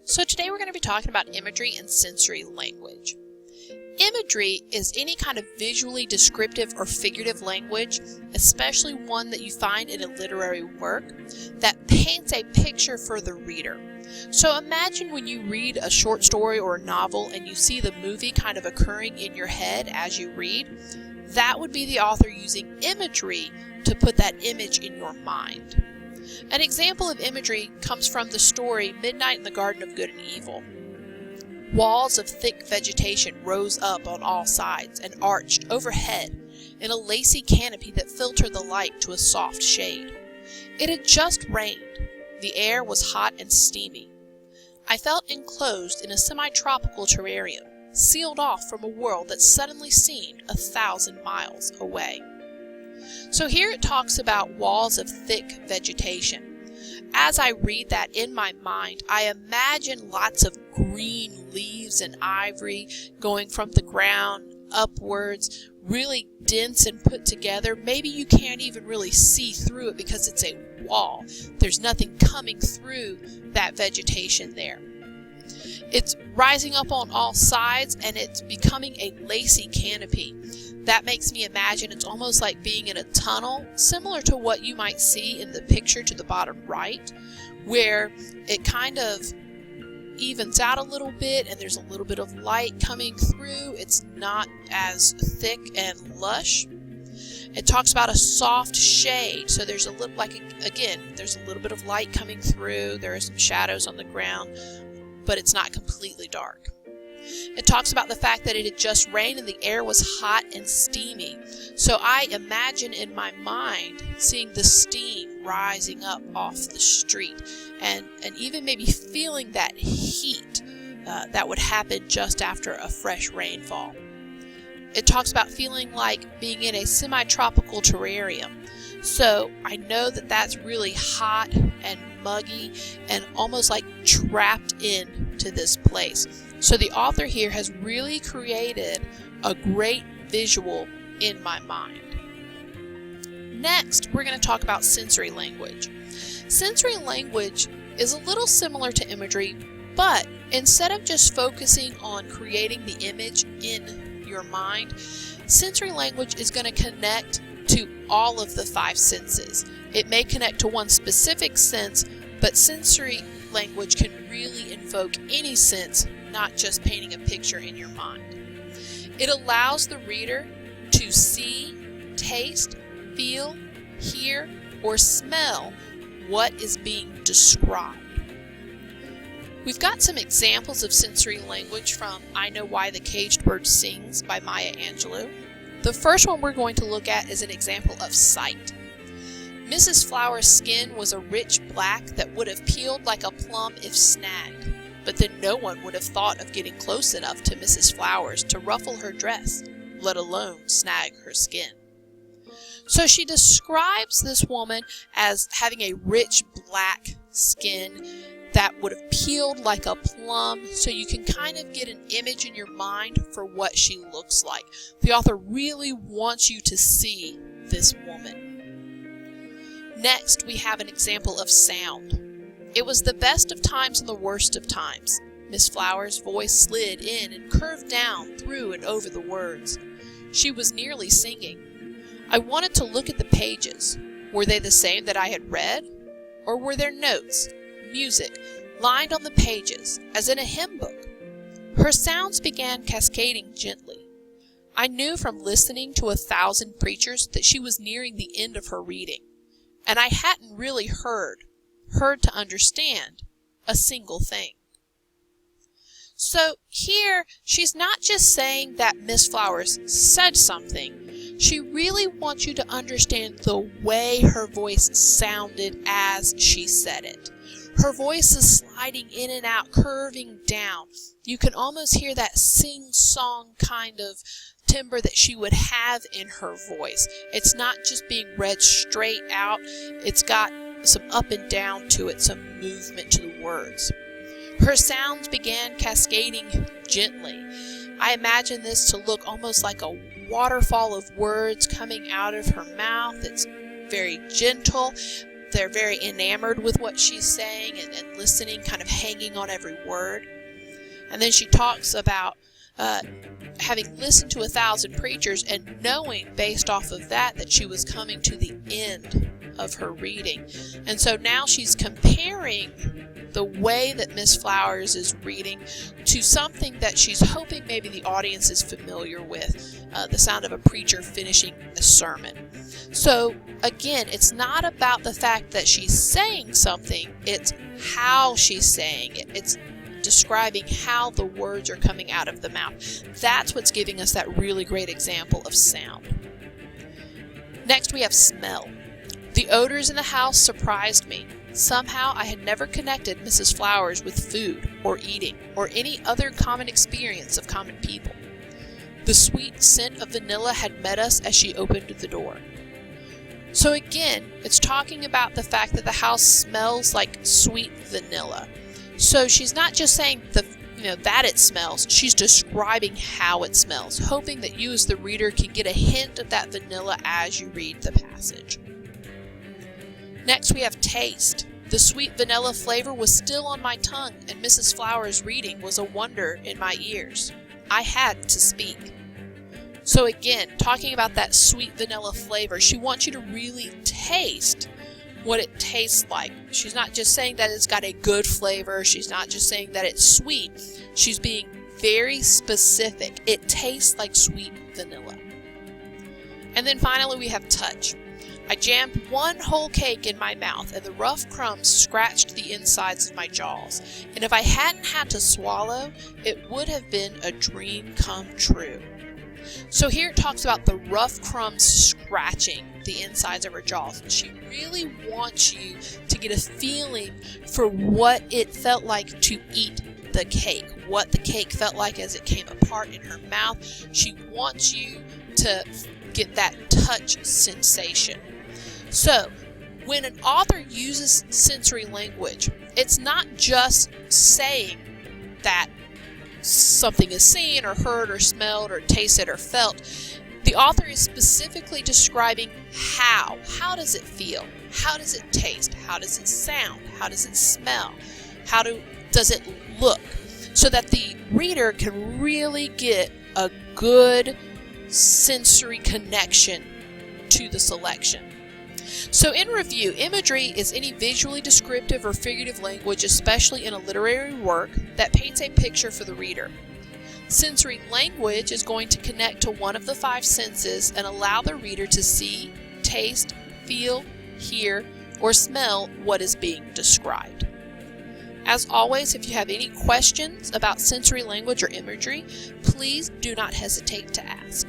So today we're going to be talking about imagery and sensory language. Imagery is any kind of visually descriptive or figurative language, especially one that you find in a literary work, that paints a picture for the reader. So imagine when you read a short story or a novel and you see the movie kind of occurring in your head as you read. That would be the author using imagery to put that image in your mind. An example of imagery comes from the story Midnight in the Garden of Good and Evil. Walls of thick vegetation rose up on all sides and arched overhead in a lacy canopy that filtered the light to a soft shade. It had just rained. The air was hot and steamy. I felt enclosed in a semi-tropical terrarium, sealed off from a world that suddenly seemed 1,000 miles away. So here it talks about walls of thick vegetation. As I read that in my mind, I imagine lots of green leaves and ivory going from the ground upwards, really dense and put together. Maybe you can't even really see through it because it's a wall. There's nothing coming through that vegetation there. It's rising up on all sides and it's becoming a lacy canopy. That makes me imagine it's almost like being in a tunnel, similar to what you might see in the picture to the bottom right, where it kind of evens out a little bit and there's a little bit of light coming through. It's not as thick and lush. It talks about a soft shade, so there's a little, there's a little bit of light coming through. There are some shadows on the ground, but it's not completely dark. It talks about the fact that it had just rained and the air was hot and steamy. So I imagine in my mind seeing the steam rising up off the street and even maybe feeling that heat that would happen just after a fresh rainfall. It talks about feeling like being in a semi-tropical terrarium. So I know that that's really hot and muggy and almost like trapped into this place. So the author here has really created a great visual in my mind. Next, we're going to talk about sensory language. Sensory language is a little similar to imagery, but instead of just focusing on creating the image in your mind, sensory language is going to connect to all of the five senses. It may connect to one specific sense, but sensory language can really invoke any sense, not just painting a picture in your mind. It allows the reader to see, taste, feel, hear, or smell what is being described. We've got some examples of sensory language from I Know Why the Caged Bird Sings by Maya Angelou. The first one we're going to look at is an example of sight. Mrs. Flower's skin was a rich black that would have peeled like a plum if snagged, but then no one would have thought of getting close enough to Mrs. Flowers to ruffle her dress, let alone snag her skin. So she describes this woman as having a rich black skin that would have peeled like a plum, so you can kind of get an image in your mind for what she looks like. The author really wants you to see this woman. Next, we have an example of sound. It was the best of times and the worst of times. Miss Flower's voice slid in and curved down through and over the words. She was nearly singing. I wanted to look at the pages. Were they the same that I had read? Or were there notes, music, lined on the pages, as in a hymn book? Her sounds began cascading gently. I knew from listening to 1,000 preachers that she was nearing the end of her reading. And I hadn't really heard to understand a single thing. So here, she's not just saying that Miss Flowers said something. She really wants you to understand the way her voice sounded as she said it. Her voice is sliding in and out, curving down. You can almost hear that sing-song kind of timbre that she would have in her voice. It's not just being read straight out. It's got some up and down to it, some movement to the words. Her sounds began cascading gently. I imagine this to look almost like a waterfall of words coming out of her mouth. It's very gentle, they're very enamored with what she's saying and listening, kind of hanging on every word. And then she talks about having listened to 1,000 preachers and knowing based off of that she was coming to the end of her reading. And so now she's comparing the way that Miss Flowers is reading to something that she's hoping maybe the audience is familiar with, the sound of a preacher finishing a sermon. So again, it's not about the fact that she's saying something, it's how she's saying it. It's describing how the words are coming out of the mouth. That's what's giving us that really great example of sound. Next we have smell. The odors in the house surprised me. Somehow I had never connected Mrs. Flowers with food or eating or any other common experience of common people. The sweet scent of vanilla had met us as she opened the door. So again, it's talking about the fact that the house smells like sweet vanilla. So she's not just saying that it smells, she's describing how it smells, hoping that you as the reader can get a hint of that vanilla as you read the passage. Next we have taste. The sweet vanilla flavor was still on my tongue, and Mrs. Flowers' reading was a wonder in my ears. I had to speak. So again, talking about that sweet vanilla flavor, she wants you to really taste what it tastes like. She's not just saying that it's got a good flavor. She's not just saying that it's sweet. She's being very specific. It tastes like sweet vanilla. And then finally we have touch. I jammed one whole cake in my mouth, and the rough crumbs scratched the insides of my jaws. And if I hadn't had to swallow, it would have been a dream come true. So here it talks about the rough crumbs scratching the insides of her jaws. And she really wants you to get a feeling for what it felt like to eat the cake, what the cake felt like as it came apart in her mouth. She wants you to get that touch sensation. So, when an author uses sensory language, it's not just saying that something is seen or heard or smelled or tasted or felt. The author is specifically describing how. How does it feel? How does it taste? How does it sound? How does it smell? How does it look? So that the reader can really get a good sensory connection to the selection. So in review, imagery is any visually descriptive or figurative language, especially in a literary work, that paints a picture for the reader. Sensory language is going to connect to one of the 5 senses and allow the reader to see, taste, feel, hear, or smell what is being described. As always, if you have any questions about sensory language or imagery, please do not hesitate to ask.